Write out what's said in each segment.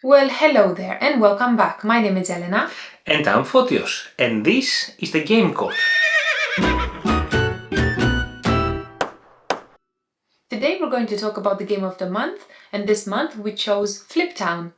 Well, hello there and welcome back. My name is Elena. And I'm Fotios, and this is the Game Code. Today we're going to talk about the game of the month, and this month we chose Fliptown.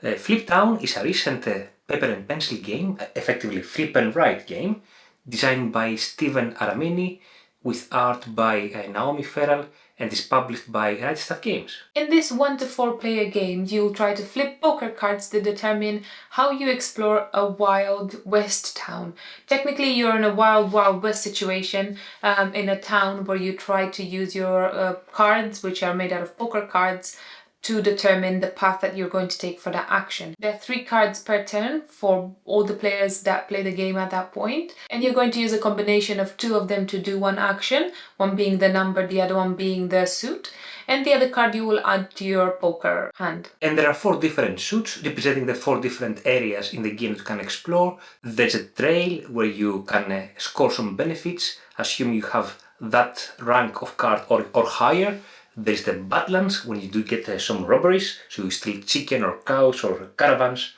Fliptown is a recent paper and pencil game, effectively flip and write game, designed by Steven Aramini, with art by Naomi Ferrell, and is published by Right Stuff Games. In this 1 to 4 player game, you'll try to flip poker cards to determine how you explore a wild west town. Technically, you're in a wild west situation in a town where you try to use your cards, which are made out of poker cards, to determine the path that you're going to take for that action. There are 3 cards per turn for all the players that play the game at that point, and you're going to use a combination of 2 of them to do one action, one being the number, the other one being the suit, and the other card you will add to your poker hand. And there are 4 different suits representing the 4 different areas in the game that you can explore. There's a trail where you can score some benefits, assume you have that rank of card or higher. There's the Badlands, when you do get some robberies, so you steal chicken or cows or caravans.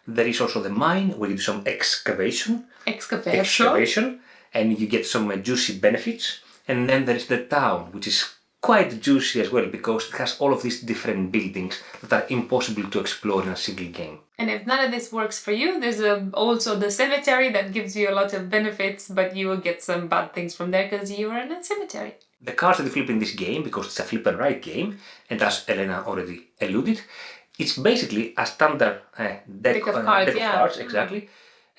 There is also the mine, where you do some excavation, and you get some juicy benefits. And then there is the town, which is quite juicy as well, because it has all of these different buildings that are impossible to explore in a single game. And if none of this works for you, there's also the cemetery that gives you a lot of benefits, but you will get some bad things from there because you are in a cemetery. The cards that you flip in this game, because it's a flip and write game, and as Elena already alluded, it's basically a standard deck of cards, exactly.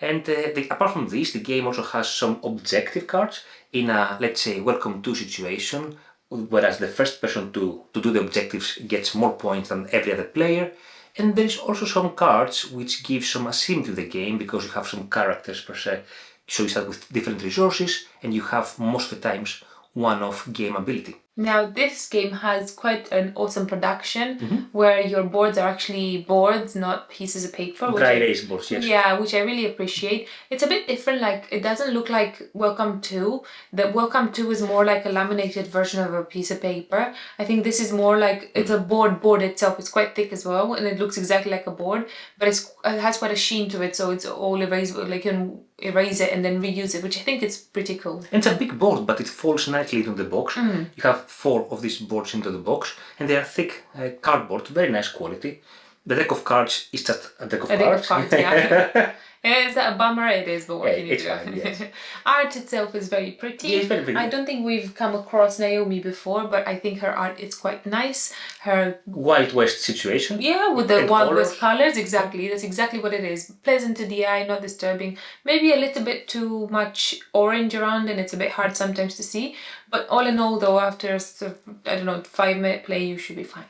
And apart from this, the game also has some objective cards in a, let's say, welcome to situation, whereas the first person to do the objectives gets more points than every other player. And there is also some cards which give some asymmetry to the game, because you have some characters per se. So you start with different resources, and you have most of the times one-off game ability. Now this game has quite an awesome production where your boards are actually boards, not pieces of paper. Dry erase boards, yes. Yeah, which I really appreciate. It's a bit different, like it doesn't look like Welcome To. The Welcome To is more like a laminated version of a piece of paper. I think this is more like, it's a board itself. It's quite thick as well, and it looks exactly like a board, but it has quite a sheen to it, so it's all erasable, like you can erase it and then reuse it, which I think is pretty cool. And it's a big board, but it falls nicely into the box. You have 4 of these boards into the box, and they are thick cardboard, very nice quality. The deck of cards is just a deck of cards. Yeah. Is that a bummer? It is, but what can you it's do? fine, yes. Art itself is very pretty. Yeah, it's very pretty. I don't think we've come across Naomi before, but I think her art is quite nice. Her Wild West situation. Yeah, with the Wild West colors, exactly. Yeah. That's exactly what it is. Pleasant to the eye, not disturbing. Maybe a little bit too much orange around, and it's a bit hard sometimes to see. But all in all, though, after sort of, I don't know, 5-minute play, you should be fine.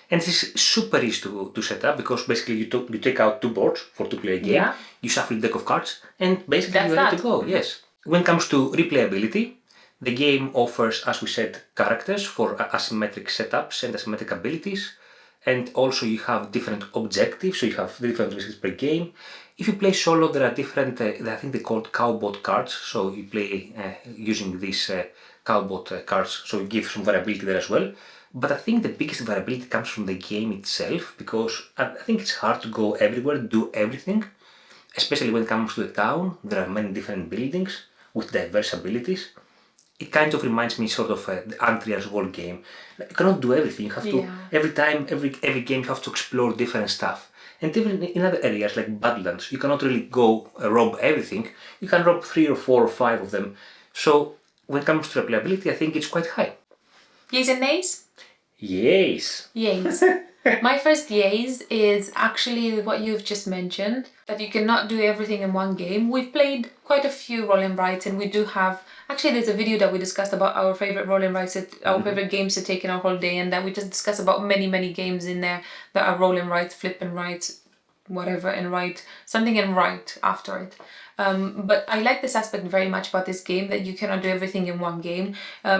And this is super easy to set up, because basically you take out 2 boards for to play a game, you shuffle a deck of cards, and basically you're ready to go, yes. When it comes to replayability, the game offers, as we said, characters for asymmetric setups and asymmetric abilities, and also you have different objectives, so you have different objectives per game. If you play solo, there are different, I think they're called cowbot cards, so you play using these cowbot cards, so you give some variability there as well. But I think the biggest variability comes from the game itself, because I think it's hard to go everywhere, do everything, especially when it comes to the town. There are many different buildings with diverse abilities. It kind of reminds me sort of the Antria's Wall game. You cannot do everything. You have to, every time, every game, you have to explore different stuff. And even in other areas like Badlands, you cannot really go rob everything. You can rob 3 or 4 or 5 of them. So when it comes to replayability, I think it's quite high. Yeas and nays? Yes. Yays. My first yays is actually what you've just mentioned, that you cannot do everything in one game. We've played quite a few roll and writes, and we do have, actually there's a video that we discussed about our favorite roll and writes, our favorite games to take in our holiday, and that we just discussed about many games in there that are roll and writes, flip and writes, whatever, and write, something and write after it. But I like this aspect very much about this game, that you cannot do everything in one game,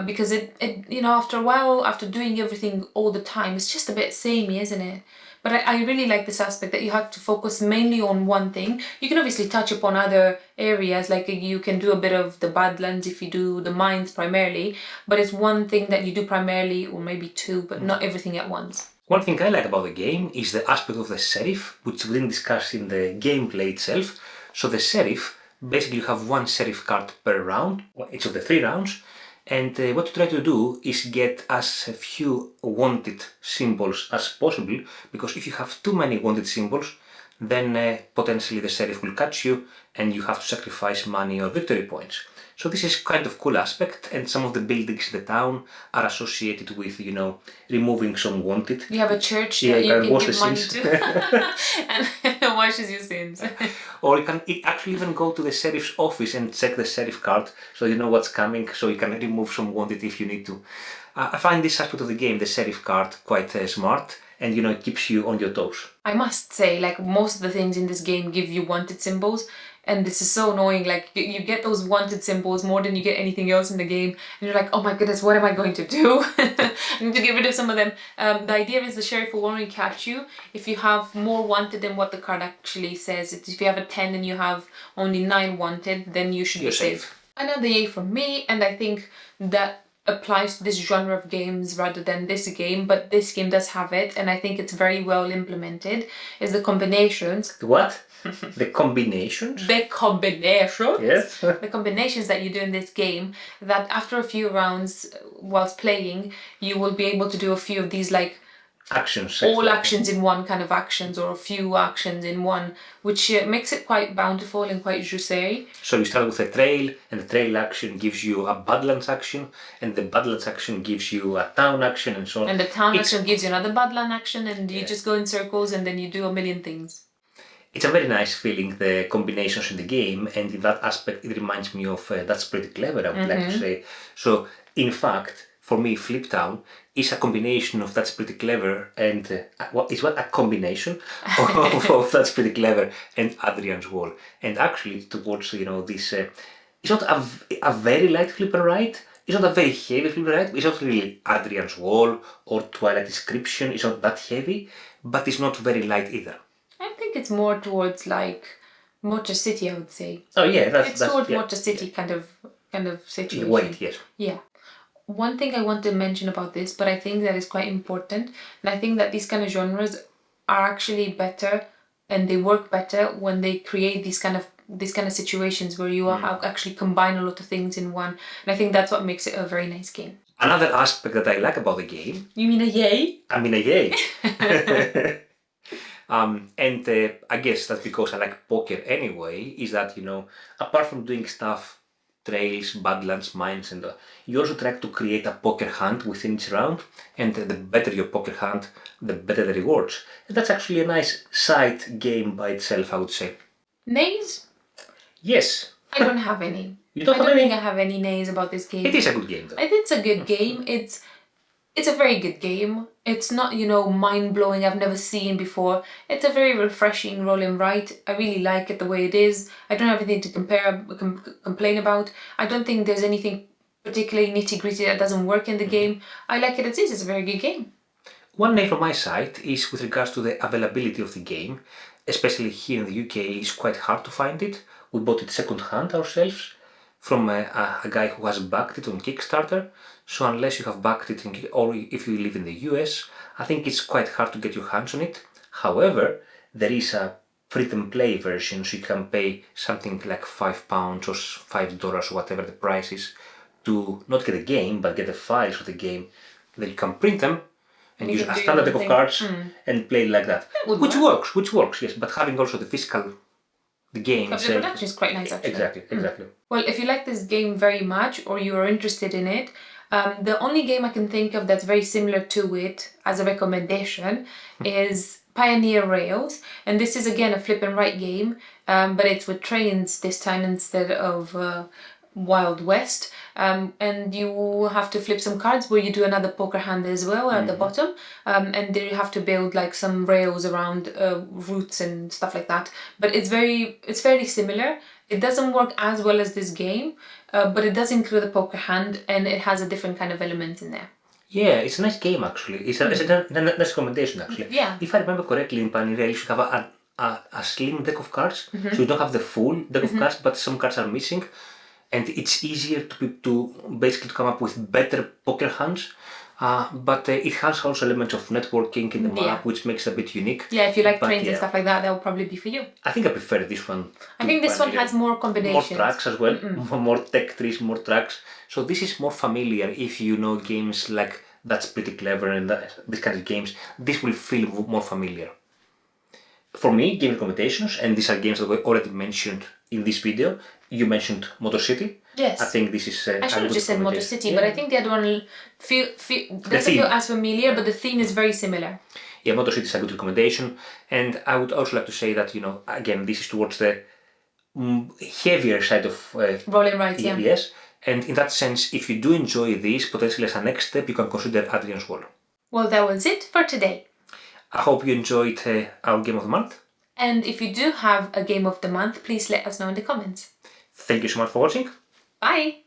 because it you know, after a while, after doing everything all the time, it's just a bit samey, isn't it? But I really like this aspect that you have to focus mainly on one thing. You can obviously touch upon other areas, like you can do a bit of the Badlands if you do the mines primarily, but it's one thing that you do primarily, or maybe 2, but not everything at once. One thing I like about the game is the aspect of the sheriff, which we didn't discuss in the gameplay itself. So the sheriff, basically you have one sheriff card per round, each of the 3 rounds, and what you try to do is get as few wanted symbols as possible, because if you have too many wanted symbols, then potentially the sheriff will catch you and you have to sacrifice money or victory points. So this is kind of cool aspect, and some of the buildings in the town are associated with, removing some wanted. You have a church that you can give money to and washes your sins. Or you can actually even go to the sheriff's office and check the sheriff card, so you know what's coming, so you can remove some wanted if you need to. I find this aspect of the game, the sheriff card, quite smart, and it keeps you on your toes. I must say, like, most of the things in this game give you wanted symbols, and this is so annoying. Like, you get those wanted symbols more than you get anything else in the game, and you're like, oh my goodness, what am I going to do? I need to get rid of some of them. The idea is the sheriff will only catch you if you have more wanted than what the card actually says. If you have a 10 and you have only 9 wanted, then you should be safe. Another yay from me, and I think that applies to this genre of games rather than this game, but this game does have it, and I think it's very well implemented, is the combinations. What? The combinations? The combinations? Yes. The combinations that you do in this game, that after a few rounds whilst playing, you will be able to do a few of these, like, actions. All actions in one kind of actions, or a few actions in one, which makes it quite bountiful and quite juicy. So you start with a trail, and the trail action gives you a Badlands action, and the Badlands action gives you a town action, and so on. And the town action gives you another Badland action, and you just go in circles and then you do a million things. It's a very nice feeling, the combinations in the game, and in that aspect it reminds me of That's Pretty Clever, I would like to say. So, in fact, for me, Fliptown is a combination of That's Pretty Clever and a combination of That's Pretty Clever and Adrian's Wall. And actually, towards this, it's not a very light flipper ride. It's not a very heavy flipper ride. It's not really Adrian's Wall or Twilight Inscription. It's not that heavy, but it's not very light either. I think it's more towards like Mocha City, I would say. Oh yeah, it's towards Mocha City kind of situation. Wait, yes. Yeah. One thing I want to mention about this, but I think that is quite important, and I think that these kind of genres are actually better and they work better when they create these kind of situations where you actually combine a lot of things in one, and I think that's what makes it a very nice game. Another aspect that I like about the game... You mean a yay? I mean a yay! And I guess that's because I like poker anyway, is that, apart from doing stuff, trails, badlands, mines, and you also try to create a poker hand within each round, and the better your poker hand, the better the rewards. And that's actually a nice side game by itself, I would say. Nays? Yes. I don't have any. You don't I have don't any? think I have any nays about this game. It is a good game, though. It's a good game. It's a very good game. It's not, mind-blowing, I've never seen before. It's a very refreshing roll and write. I really like it the way it is. I don't have anything to complain about. I don't think there's anything particularly nitty-gritty that doesn't work in the game. I like it as is. It's a very good game. One name from my side is with regards to the availability of the game, especially here in the UK, it's quite hard to find it. We bought it second hand ourselves from a guy who has backed it on Kickstarter. So unless you have backed it, or if you live in the US, I think it's quite hard to get your hands on it. However, there is a free-to-play version, so you can pay something like £5 or $5 or whatever the price is to not get a game, but get the files of the game. Then you can print them and use a standard deck of cards and play it like that. Which works, yes, but having also the physical... The game the production is quite nice, actually. Exactly. Well, if you like this game very much, or you are interested in it, the only game I can think of that's very similar to it as a recommendation is Pioneer Rails, and this is again a flip and write game, but it's with trains this time instead of Wild West, and you have to flip some cards where you do another poker hand as well at the bottom, and then you have to build like some rails around routes and stuff like that. But it's fairly similar. It doesn't work as well as this game, but it does include a poker hand, and it has a different kind of element in there. Yeah, it's a nice game actually. It's a nice recommendation actually. Yeah. If I remember correctly, in Pioneer Rails you have a slim deck of cards, so you don't have the full deck of cards, but some cards are missing. And it's easier to basically come up with better poker hands But it has also elements of networking in the map, Yeah. which makes it a bit unique. Yeah, if you like But trains and yeah. stuff like that, that will probably be for you. I think I prefer this one. I think this one has more combinations. More tracks as well, more tech trees, more tracks. So this is more familiar if you know games like That's Pretty Clever and these kinds of games. This will feel more familiar. For me, game recommendations, and these are games that we already mentioned in this video. You mentioned Motor City. Yes. I think this is I should have just said Motor City, yeah. But I think the other one doesn't feel as familiar, but the theme is very similar. Yeah, Motor City is a good recommendation. And I would also like to say that, again, this is towards the heavier side of Rolling rides, yeah. Yes. And in that sense, if you do enjoy this, potentially as a next step, you can consider Adrian's Wall. Well, that was it for today. I hope you enjoyed our Game of the Month. And if you do have a Game of the Month, please let us know in the comments. Thank you so much for watching. Bye!